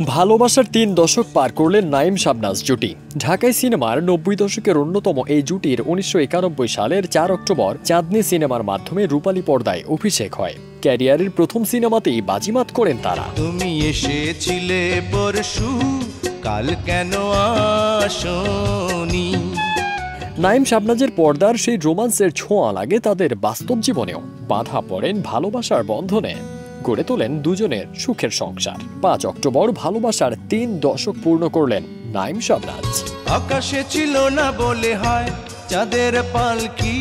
ভালোবাসার ৩ দশক পার করলেন নাঈম শাবনাজ জুটি। ঢাকাই সিনেমার ৯০ দশকের অন্যতম এই জুটির ১৯৯১ সালের ৪ অক্টোবর চাঁদনী সিনেমার মাধ্যমে রূপালী পর্দায় অভিষেক হয়। ক্যারিয়ারের প্রথম সিনেমাতেই বাজিমাত করেন তারা। তুমি এসেছিলে পরশু, কাল কেন আসোনি। নাঈম শাবনাজের পর্দার সেই রোমান্সের ছোঁয়া লাগে তাদের বাস্তব জীবনেও। বাধা পড়েন ভালোবাসার বন্ধনে, গড়ে তোলেন দুজনের সুখের সংসার। ৫ অক্টোবর ভালোবাসার ৩ দশক পূর্ণ করলেন নাঈম শাবনাজ। আকাশে ছিল না বলে হয় চাঁদের পালকি।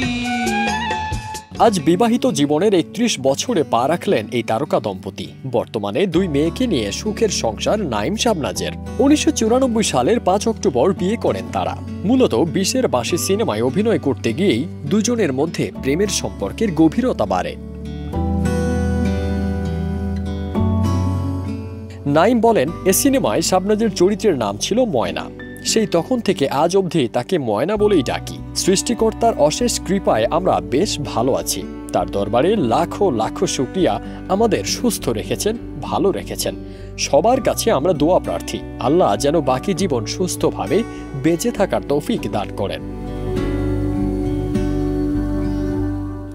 আজ বিবাহিত জীবনের ৩১ বছরে পা রাখলেন এই তারকা দম্পতি। বর্তমানে ২ মেয়েকে নিয়ে সুখের সংসার নাঈম শাবনাজের। ১৯৯৪ সালের ৫ অক্টোবর বিয়ে করেন তারা। মূলত ২০-এর বাঁশি সিনেমায় অভিনয় করতে গিয়েই দুজনের মধ্যে প্রেমের সম্পর্কের গভীরতা বাড়ে। নাঈম বলেন, এ সিনেমায় শাবনাজের চরিত্রের নাম ছিল ময়না। সেই তখন থেকে আজ অবধি তাকে ময়না বলেই ডাকি। সৃষ্টিকর্তার অশেষ কৃপায় আমরা বেশ ভালো আছি। তার দরবারে লাখো লাখো শুকরিয়া, আমাদের সুস্থ রেখেছেন, ভালো রেখেছেন। সবার কাছে আমরা দোয়া প্রার্থী, আল্লাহ যেন বাকি জীবন সুস্থভাবে বেঁচে থাকার তৌফিক দান করেন।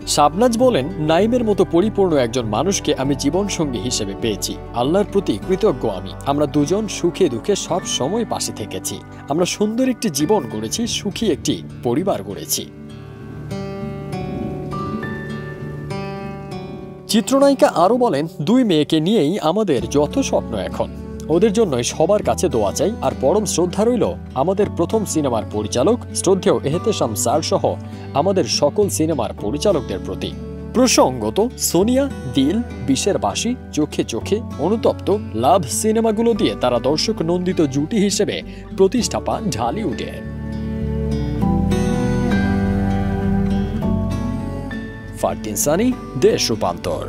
শাবনাজ বলেন, নাঈমের মতো পরিপূর্ণ একজন মানুষকে আমি জীবনসঙ্গী হিসেবে পেয়েছি। আল্লাহর প্রতি কৃতজ্ঞ আমি। আমরা দুজন সুখে দুঃখে সব সময় পাশে থেকেছি। আমরা সুন্দর একটি জীবন গড়েছি, সুখী একটি পরিবার গড়েছি। চিত্রনায়িকা আরও বলেন, ২ মেয়েকে নিয়েই আমাদের যত স্বপ্ন এখন। ওদের জন্যই সবার কাছে দোয়া চাই। আর পরম শ্রদ্ধা রইল আমাদের প্রথম সিনেমার পরিচালক শ্রদ্ধেয় এহতেশাম স্যার সহ আমাদের সকল সিনেমার পরিচালকদের প্রতি। প্রসঙ্গত, সোনিয়া, দিল, ২০-এর বাঁশি, চোখে চোখে, অনুতপ্ত, লাভ সিনেমাগুলো দিয়ে তারা দর্শক নন্দিত জুটি হিসেবে প্রতিষ্ঠা পান ঢালিউডে। ফারদিন সানি, দেশ রূপান্তর।